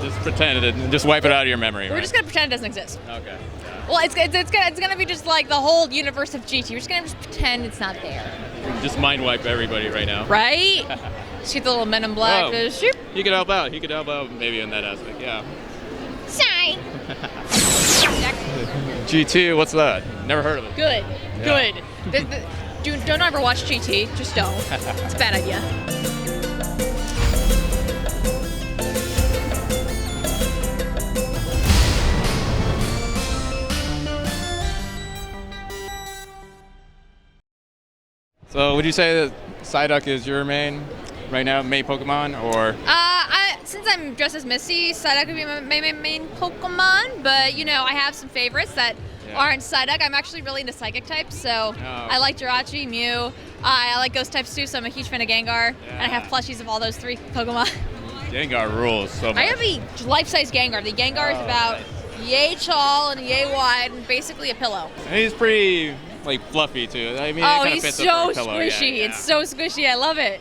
just pretend it and just wipe it out of your memory. We're right? just gonna pretend it doesn't exist. Okay. Yeah. Well, it's gonna be just like the whole universe of GT. We're just gonna pretend it's not there. Just mind wipe everybody right now. Right? Shoot the little Men in Black. Oh. Shoot. He could help out. He could help out maybe in that aspect. Yeah. Sorry. G2, what's that? Never heard of it. Good. Yeah. Good. Don't ever watch GT. Just don't. It's a bad idea. So would you say that Psyduck is your main right now, main Pokemon, or? Since I'm dressed as Misty, Psyduck would be my main Pokemon, but you know, I have some favorites that aren't Psyduck. I'm actually really into Psychic types, so I like Jirachi, Mew. I like Ghost types too, so I'm a huge fan of Gengar, and I have plushies of all those 3 Pokemon. Gengar rules so much. I have a life-size Gengar. The Gengar is about yay tall and yay wide, and basically a pillow. And he's pretty like fluffy too. I mean, it kind of he's fits so up for a pillow. squishy. Yeah. It's so squishy. I love it.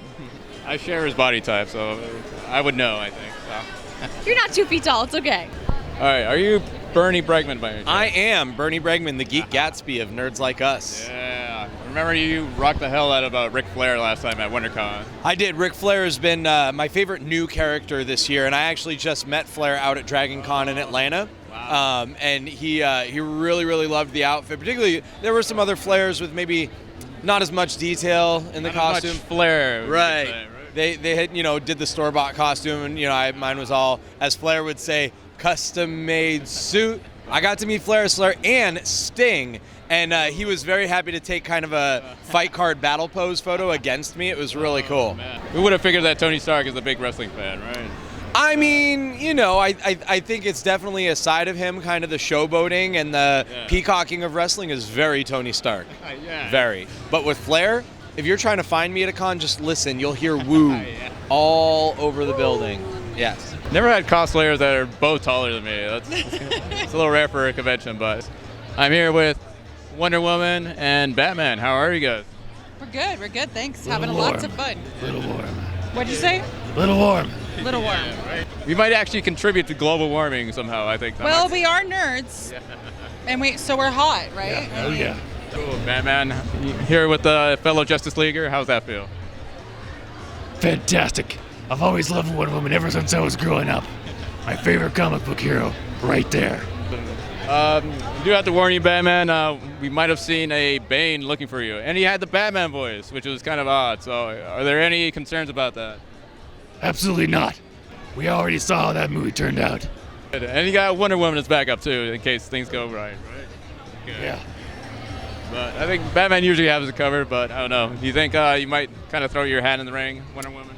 I share his body type, so I would know, I think. So. You're not 2 feet tall. It's okay. All right, are you Bernie Bregman by any chance? I am Bernie Bregman, the Geek Gatsby of Nerds Like Us. Yeah. Remember you rocked the hell out of Ric Flair last time at WinterCon. I did. Ric Flair has been my favorite new character this year, and I actually just met Flair out at Dragon Con in Atlanta. Wow. And he really, really loved the outfit. Particularly, there were some other Flairs with maybe not as much detail in the costume. Not much flair. Right. Say, right. They had, did the store-bought costume, and, mine was all, as Flair would say, custom-made suit. I got to meet Flair and Sting, and he was very happy to take kind of a fight card battle pose photo against me. It was really cool. Man. We would have figured that Tony Stark is a big wrestling fan, right? I mean, I think it's definitely a side of him, kind of the showboating and the peacocking of wrestling is very Tony Stark. Yeah. Very. But with Flair, if you're trying to find me at a con, just listen. You'll hear woo all over the building. Yes. Never had cosplayers that are both taller than me. It's a little rare for a convention, but I'm here with Wonder Woman and Batman. How are you guys? We're good, thanks. Having lots of fun. Little warm. What'd you say? Little warm. Little warm. Right. We might actually contribute to global warming somehow, I think. Well, we are nerds, and we're hot, right? Oh yeah. Cool. Batman, here with the fellow Justice Leaguer. How's that feel? Fantastic. I've always loved Wonder Woman ever since I was growing up. My favorite comic book hero, right there. I do have to warn you, Batman, we might have seen a Bane looking for you. And he had the Batman voice, which was kind of odd. So are there any concerns about that? Absolutely not. We already saw how that movie turned out. And you got Wonder Woman as backup, too, in case things go right? Good. Yeah. But I think Batman usually has it covered, but I don't know. Do you think you might kind of throw your hat in the ring, Wonder Woman?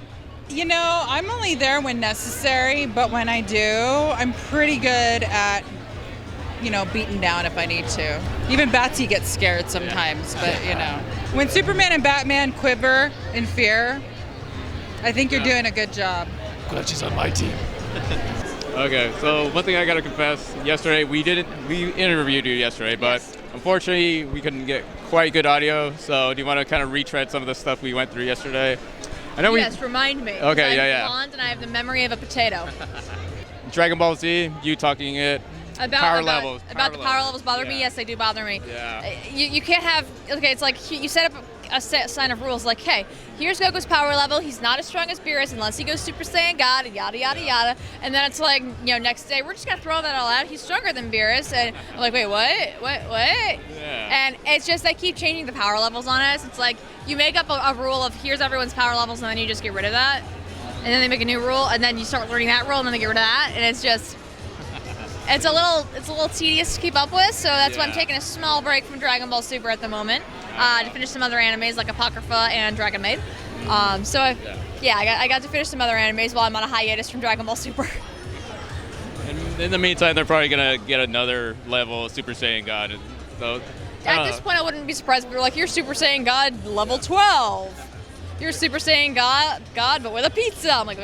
I'm only there when necessary, but when I do, I'm pretty good at, beating down if I need to. Even Batsy gets scared sometimes, but, When Superman and Batman quiver in fear, I think you're doing a good job. Glad she's on my team. Okay, so one thing I gotta confess, yesterday we interviewed you yesterday, but unfortunately we couldn't get quite good audio, so do you want to kind of retread some of the stuff we went through yesterday? I know Remind me. Okay, I'm blonde and I have the memory of a potato. Dragon Ball Z, you talking it. Power levels bother me. Yes, they do bother me. Yeah. You can't have, it's like you set up a sign of rules like, hey, here's Goku's power level. He's not as strong as Beerus unless he goes Super Saiyan God, yada, yada, yada. And then it's like, next day, we're just going to throw that all out. He's stronger than Beerus. And I'm like, wait, what? Yeah. And it's just they keep changing the power levels on us. It's like you make up a rule of here's everyone's power levels and then you just get rid of that. And then they make a new rule and then you start learning that rule and then they get rid of that. And it's just... It's a little tedious to keep up with, so that's why I'm taking a small break from Dragon Ball Super at the moment to finish some other animes like Apocrypha and Dragon Maid. I got to finish some other animes while I'm on a hiatus from Dragon Ball Super. And in the meantime, they're probably gonna get another level of Super Saiyan God. So at this point, I wouldn't be surprised if we were like, "You're Super Saiyan God level 12. You're Super Saiyan God, but with a pizza." I'm like.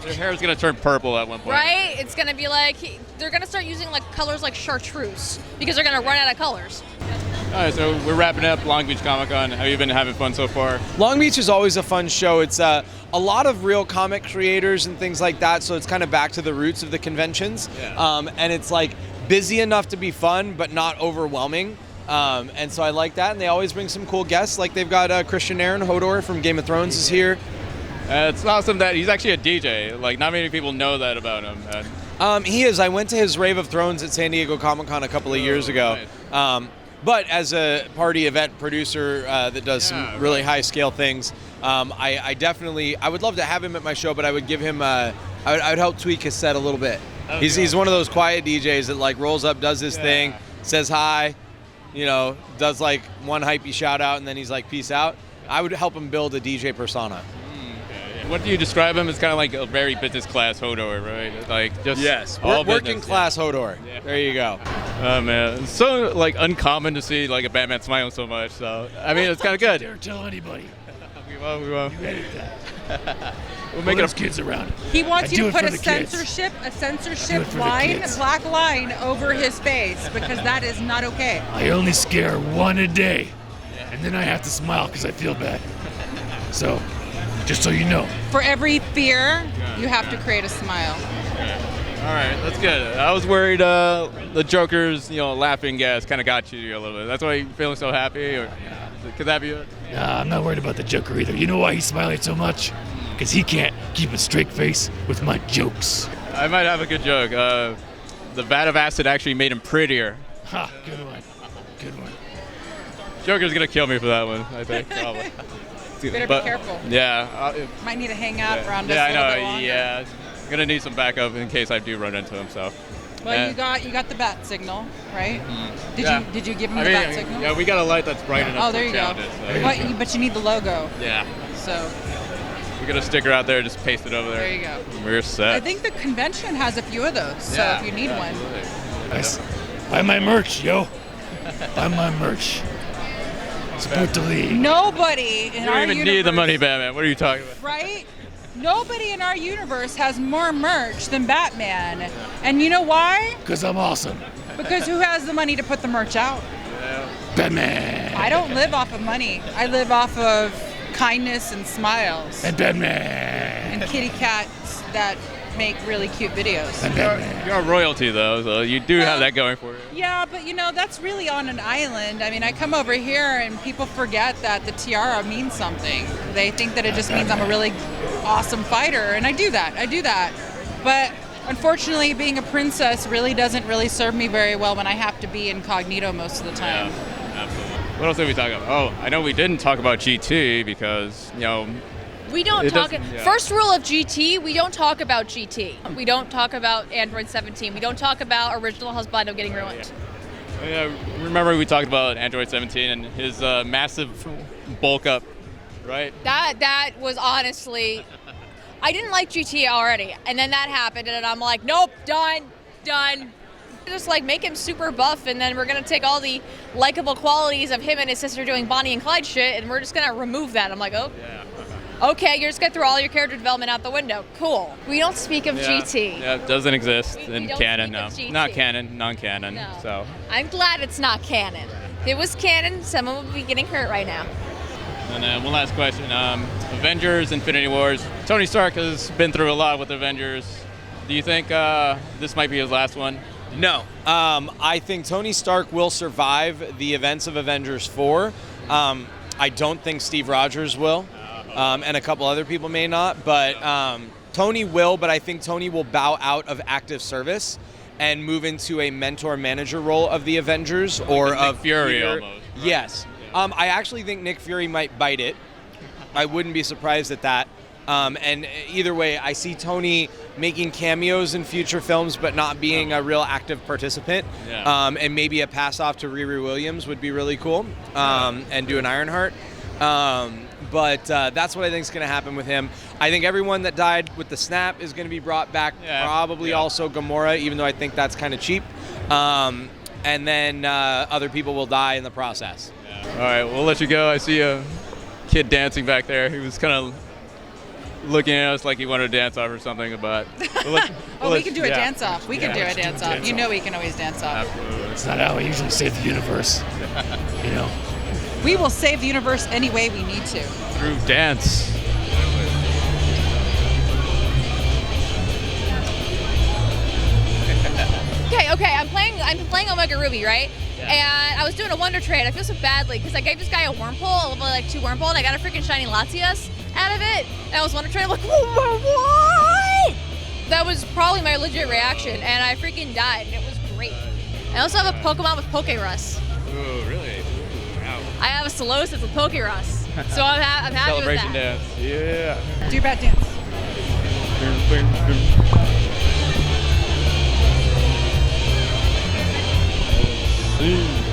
Their hair is gonna turn purple at one point. Right? It's gonna be like they're gonna start using like colors like chartreuse because they're gonna run out of colors. right, so we're wrapping up Long Beach Comic Con. Have you been having fun so far? Long Beach is always a fun show. It's a lot of real comic creators and things like that, so it's kind of back to the roots of the conventions. Yeah. And it's like busy enough to be fun, but not overwhelming. And so I like that, and they always bring some cool guests. Like they've got Christian Aaron Hodor from Game of Thrones is here. It's awesome that he's actually a DJ. Like, not many people know that about him. He is. I went to his Rave of Thrones at San Diego Comic-Con a couple of years ago. Nice. But as a party event producer that does some really high-scale things, I definitely would love to have him at my show, but I would give him I would help tweak his set a little bit. He's one of those quiet DJs that like rolls up, does his thing, says hi, does like one hypey shout out, and then he's like peace out. I would help him build a DJ persona. What do you describe him as? Kind of like a very business class Hodor, right? Like just all working business, class Hodor. Yeah. There you go. Oh man, it's so like uncommon to see like a Batman smiling so much. So I mean, it's kind of good. Dare tell anybody. We won't. You edit that. We'll Make make it those kids around. He wants I you do to it put for a the kids. censorship for the line, kids. black line over his face because that is not okay. I only scare one a day, and then I have to smile because I feel bad. So, just so you know. For every fear, you have to create a smile. All right, that's good. I was worried the Joker's laughing gas kind of got you a little bit. That's why you're feeling so happy, or could that be it? Nah, I'm not worried about the Joker either. You know why he's smiling so much? Because he can't keep a straight face with my jokes. I might have a good joke. The vat of acid actually made him prettier. Ha, good one. Good one. Joker's gonna kill me for that one, I think, probably. Better be careful. Yeah. Might need to hang out around us Yeah, a I little know. bit longer. Yeah, gonna need some backup in case I do run into him. So. Well, you got the bat signal, right? Did you give him I the mean, bat signal? Yeah, we got a light that's bright enough. Oh, there you go. Challenge it, so. But you need the logo. Yeah. So We got a sticker out there. Just paste it over there. there you go. We're set. I think the convention has a few of those. So Yeah, if you need one. absolutely. Nice. Buy my merch, yo. Buy my merch. Support the league. Nobody in You our don't even universe, need the money, Batman. What are you talking about? right? Nobody in our universe has more merch than Batman. And you know why? Because I'm awesome. Because who has the money to put the merch out? Batman. I don't live off of money. I live off of kindness and smiles And Batman. and kitty cats that make really cute videos. And Batman. You're a royalty, though, so you do have that going for you. Yeah, but that's really on an island. I mean, I come over here and people forget that the tiara means something. They think that it just means I'm a really awesome fighter, and I do that. But unfortunately, being a princess really doesn't really serve me very well when I have to be incognito most of the time. Yeah, absolutely. What else did we talk about? Oh, I know we didn't talk about GT because, We don't It talk. doesn't- yeah. First rule of GT: we don't talk about GT. We don't talk about Android 17. We don't talk about original husband getting ruined. remember we talked about Android 17 and his massive bulk up, right? That was honestly, I didn't like GT already, and then that happened, and I'm like, nope, done. Just like make him super buff, and then we're gonna take all the likable qualities of him and his sister doing Bonnie and Clyde shit, and we're just gonna remove that. I'm like, oh. Yeah. Okay, you're just gonna throw all your character development out the window. Cool. We don't speak of GT. Yeah, it doesn't exist We in don't canon, speak no. of GT. Not canon, non-canon. No. So. I'm glad it's not canon. If it was canon, someone would be getting hurt right now. And then one last question. Avengers, Infinity Wars. Tony Stark has been through a lot with Avengers. Do you think this might be his last one? No. I think Tony Stark will survive the events of Avengers 4. I don't think Steve Rogers will. And a couple other people may not. But Tony will, but I think Tony will bow out of active service and move into a mentor-manager role of the Avengers or Nick of Fury Peter. almost, right? Yes. I actually think Nick Fury might bite it. I wouldn't be surprised at that. And either way, I see Tony making cameos in future films, but not being a real active participant. Yeah. And maybe a pass off to Riri Williams would be really cool. And do an Ironheart. But that's what I think is going to happen with him. I think everyone that died with the snap is going to be brought back. Yeah. Probably Yeah. also Gamora, even though I think that's kind of cheap. And then other people will die in the process. All right, we'll let you go. I see a kid dancing back there. He was kind of looking at us like he wanted to dance off or something, but We can do a dance off. We can do a let's do a dance off. dance You off. know we can always dance off. Absolutely. It's not how I usually save the universe. You know. We will save the universe any way we need to. Through dance. Okay. I'm playing Omega Ruby, right? And I was doing a Wonder Trade. I feel so badly because I gave this guy a wormhole, a level like 2 wormhole, and I got a freaking shiny Latias out of it. And I was Wonder Trade. I'm like, what? That was probably my legit reaction, and I freaking died. And it was great. I also have a Pokemon with Pokerus. Ooh, really? Wow. I have a Solosis with Pokerus, so I'm happy Celebration with that. dance. Yeah. Do bad dance. See.